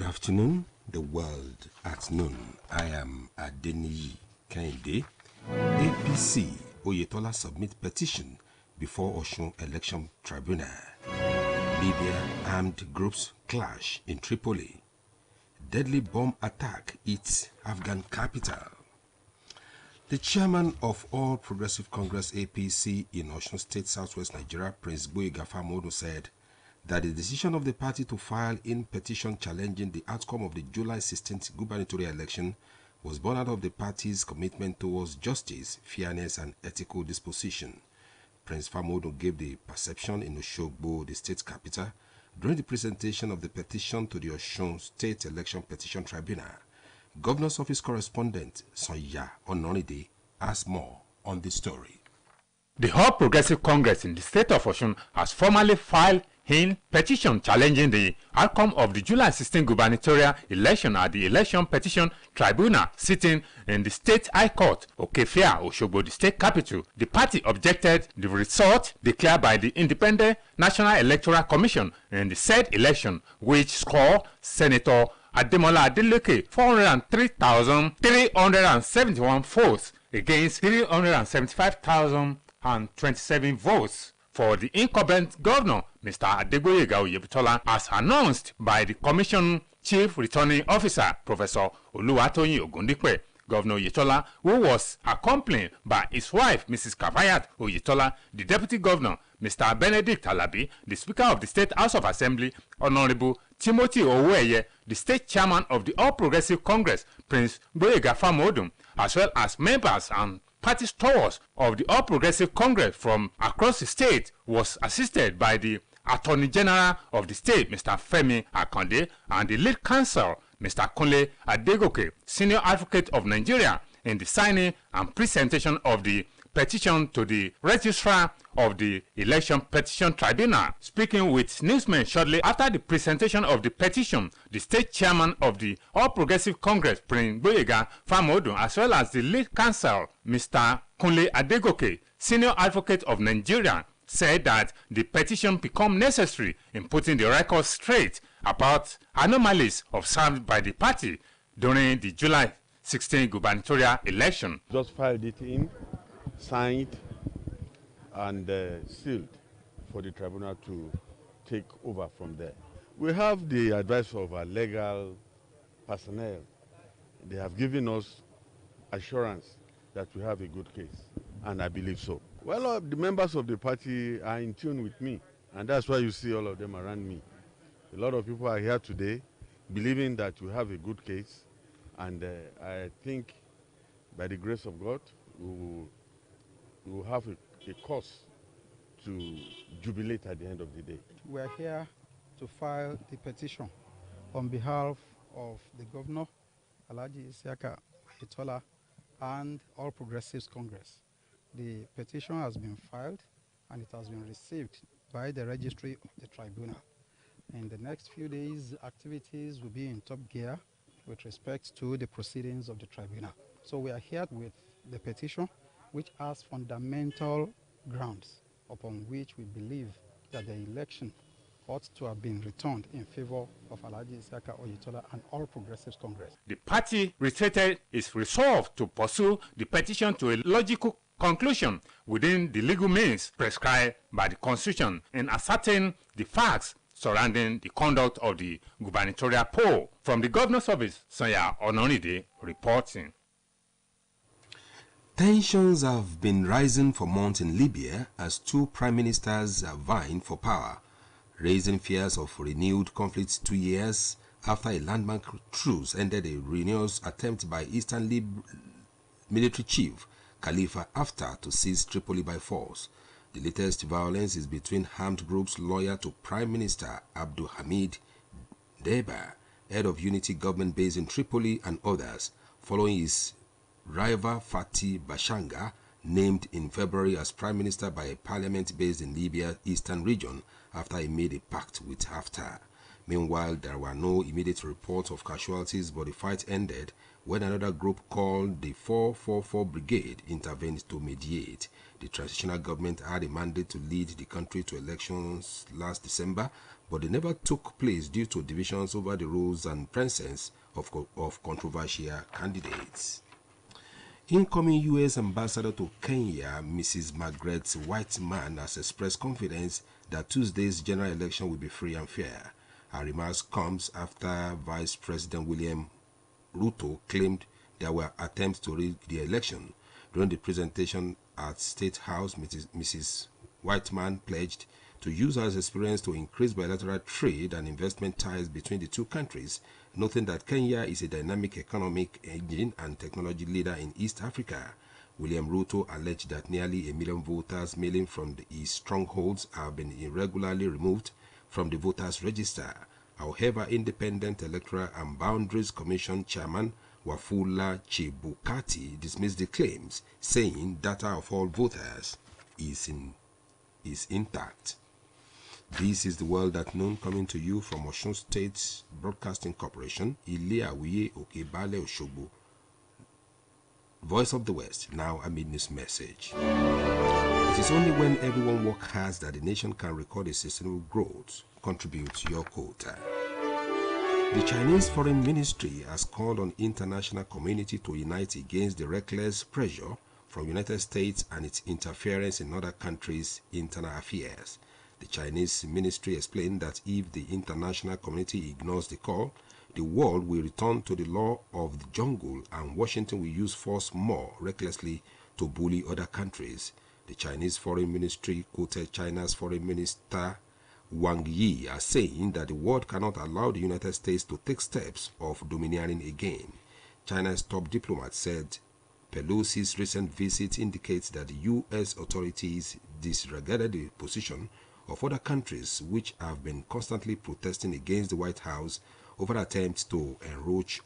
afternoon, the world at noon. I am Adeniyi Kehinde. APC Oyetola submit petition before Osun Election Tribunal. Libya armed groups clash in Tripoli. Deadly bomb attack hits Afghan capital. The chairman of All Progressive Congress APC in Osun State, Southwest Nigeria, Prince Gboyega Famodu, said that the decision of the party to file in petition challenging the outcome of the July 16th gubernatorial election was born out of the party's commitment towards justice, fairness, and ethical disposition. Prince Famodu gave the perception in Osogbo, the state capital, during the presentation of the petition to the Osun State Election Petition Tribunal. Governor's Office correspondent Sonya Ononide has more on the story. The All Progressive Congress in the state of Osun has formally filed a petition challenging the outcome of the July 16 gubernatorial election at the Election Petition Tribunal sitting in the State High Court, Okefia, Osogbo, the state capital. The party objected the result declared by the Independent National Electoral Commission in the said election, which scored Senator Ademola Adeleke 403,371 votes against 375,027 votes for the incumbent governor, Mr. Adegboyega Oyetola, as announced by the Commission Chief Returning Officer, Professor Oluwatoyin Ogundipe. Governor Oyetola, who was accompanied by his wife, Mrs. Kafayat Oyetola, the Deputy Governor, Mr. Benedict Alabi, the Speaker of the State House of Assembly, Honorable Timothy Oweye, the State Chairman of the All Progressive Congress, Prince Gboyega Famodu, as well as members and party stalwarts of the All Progressive Congress from across the state, was assisted by the Attorney General of the state, Mr. Femi Akande, and the lead counsel, Mr. Kunle Adegoke, Senior Advocate of Nigeria, in the signing and presentation of the petition to the Registrar of the Election Petition Tribunal. Speaking with newsmen shortly after the presentation of the petition, the state chairman of the All Progressive Congress, Prince Gboyega Famodu, as well as the lead counsel, Mr. Kunle Adegoke, Senior Advocate of Nigeria, said that the petition become necessary in putting the record straight about anomalies observed by the party during the July 16 gubernatorial election. Just filed it in, signed and sealed for the tribunal to take over from there. We have the advice of our legal personnel. They have given us assurance that we have a good case, and I believe so. Well, the members of the party are in tune with me, and that's why you see all of them around me. A lot of people are here today believing that we have a good case, and I think by the grace of God, we will have a cause to jubilate at the end of the day. We are here to file the petition on behalf of the Governor, Alhaji Isiaka Oyetola, and All Progressives Congress. The petition has been filed and it has been received by the registry of the tribunal. In the next few days, activities will be in top gear with respect to the proceedings of the tribunal. So we are here with the petition, which has fundamental grounds upon which we believe that the election ought to have been returned in favor of Alhaji Isiaka Oyetola and All Progressives Congress. The party reiterated its resolve to pursue the petition to a logical conclusion within the legal means prescribed by the Constitution and ascertain the facts surrounding the conduct of the gubernatorial poll. From the Governor's Office, Sonya Ononide reporting. Tensions have been rising for months in Libya as two prime ministers are vying for power, raising fears of renewed conflicts 2 years after a landmark truce ended a renewed attempt by Eastern Lib military chief Khalifa Haftar to seize Tripoli by force. The latest violence is between armed groups loyal to Prime Minister Abdul Hamid Deba, head of unity government based in Tripoli, and others, following his rival Fatih Bashanga, named in February as Prime Minister by a parliament based in Libya's eastern region after he made a pact with Haftar. Meanwhile, there were no immediate reports of casualties, but the fight ended when another group called the 444 Brigade intervened to mediate. The transitional government had a mandate to lead the country to elections last December, but they never took place due to divisions over the roles and presence of controversial candidates. Incoming U.S. Ambassador to Kenya, Mrs. Margaret Whiteman, has expressed confidence that Tuesday's general election will be free and fair. Her remarks comes after Vice President William Ruto claimed there were attempts to rig the election. During the presentation at State House, Mrs. Whiteman pledged to use her experience to increase bilateral trade and investment ties between the two countries, noting that Kenya is a dynamic economic engine and technology leader in East Africa. William Ruto alleged that nearly 1 million voters mailing from his strongholds have been irregularly removed from the voters' register. However, Independent Electoral and Boundaries Commission Chairman Wafula Chebukati dismissed the claims, saying data of all voters is intact. This is the World at Noon, coming to you from Osun State Broadcasting Corporation, Ile-Awiye Okebale Osogbo. Voice of the West, now a mid-news message. It is only when everyone works hard that the nation can record a sustainable growth. Contribute your quota. The Chinese Foreign Ministry has called on international community to unite against the reckless pressure from United States and its interference in other countries' internal affairs. The Chinese ministry explained that if the international community ignores the call, the world will return to the law of the jungle and Washington will use force more recklessly to bully other countries. The Chinese Foreign Ministry quoted China's Foreign Minister Wang Yi as saying that the world cannot allow the United States to take steps of domineering again. China's top diplomat said Pelosi's recent visit indicates that the U.S. authorities disregarded the position of other countries which have been constantly protesting against the White House over attempts to encroach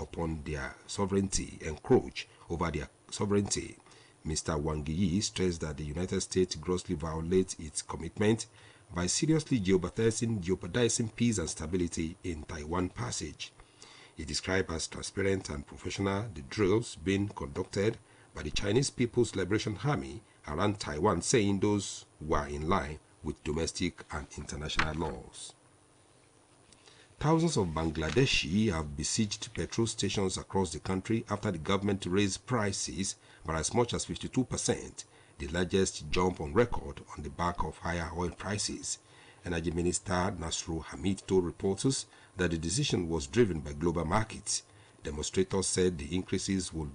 over their sovereignty. Mr. Wang Yi stressed that the United States grossly violates its commitment by seriously jeopardizing peace and stability in Taiwan Passage. He described as transparent and professional the drills being conducted by the Chinese People's Liberation Army around Taiwan, saying those were in line with domestic and international laws. Thousands of Bangladeshi have besieged petrol stations across the country after the government raised prices by as much as 52%, the largest jump on record on the back of higher oil prices. Energy Minister Nasrul Hamid told reporters that the decision was driven by global markets. Demonstrators said the increases would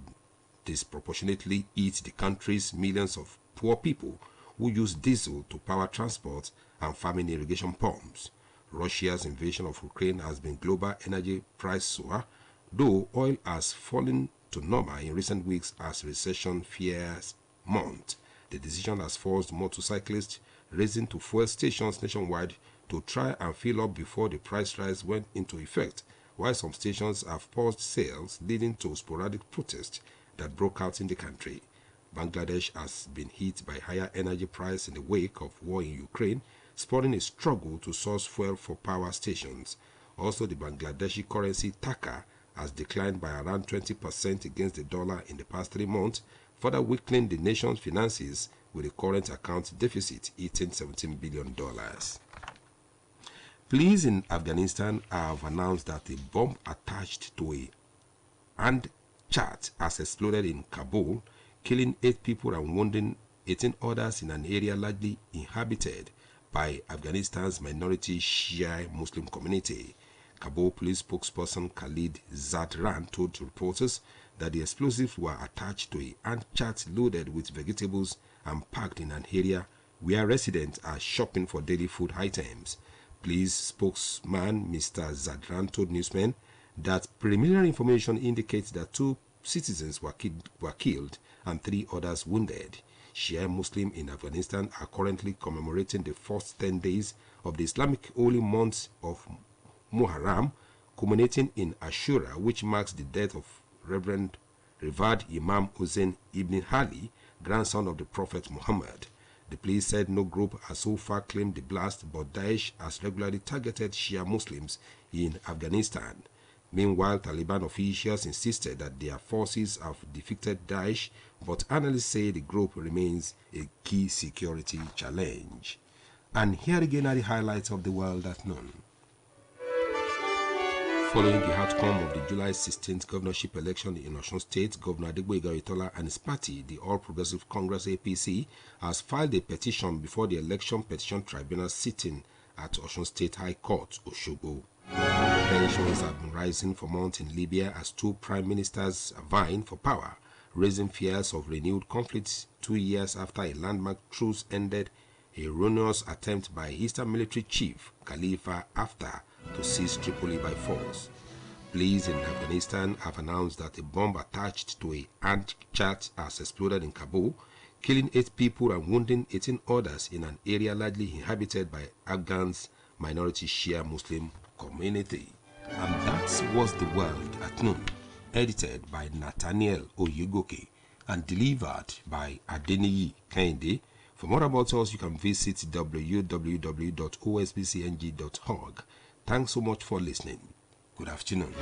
disproportionately eat the country's millions of poor people who use diesel to power transport and farming irrigation pumps. Russia's invasion of Ukraine has been global energy price soar, though oil has fallen to normal in recent weeks as recession fears mount. The decision has forced motorcyclists racing to fuel stations nationwide to try and fill up before the price rise went into effect, while some stations have paused sales, leading to sporadic protests that broke out in the country. Bangladesh has been hit by higher energy prices in the wake of war in Ukraine, spurring a struggle to source fuel for power stations. Also, the Bangladeshi currency taka has declined by around 20% against the dollar in the past 3 months, further weakening the nation's finances with the current account deficit hitting $17 billion. Police in Afghanistan have announced that a bomb attached to a hand chat has exploded in Kabul, killing 8 people and wounding 18 others in an area largely inhabited by Afghanistan's minority Shia Muslim community. Kabul police spokesperson Khalid Zadran told reporters that the explosives were attached to a hand cart loaded with vegetables and packed in an area where residents are shopping for daily food items. Police spokesman Mr. Zadran told newsmen that preliminary information indicates that 2 citizens were killed and 3 others wounded. Shia Muslims in Afghanistan are currently commemorating the first 10 days of the Islamic holy month of Muharram, culminating in Ashura, which marks the death of Reverend Imam Hussein ibn Ali, grandson of the Prophet Muhammad. The police said no group has so far claimed the blast, but Daesh has regularly targeted Shia Muslims in Afghanistan. Meanwhile, Taliban officials insisted that their forces have defeated Daesh, but analysts say the group remains a key security challenge. And here again are the highlights of the world at noon. Following the outcome of the July 16th governorship election in Osun State, Governor Adegboyega Oyetola and his party, the All Progressive Congress APC, has filed a petition before the Election Petition Tribunal sitting at Osun State High Court, Osogbo. Tensions have been rising for months in Libya as two prime ministers are vying for power, raising fears of renewed conflicts 2 years after a landmark truce ended a erroneous attempt by Eastern military chief Khalifa Haftar to seize Tripoli by force. Police in Afghanistan have announced that a bomb attached to a hand chat has exploded in Kabul, killing 8 people and wounding 18 others in an area largely inhabited by Afghans' minority Shia Muslim community. And that was The World at Noon, edited by Nathaniel Oyegoke and delivered by Adeniyi Kehinde. For more about us, you can visit www.osbcng.org. Thanks so much for listening. Good afternoon.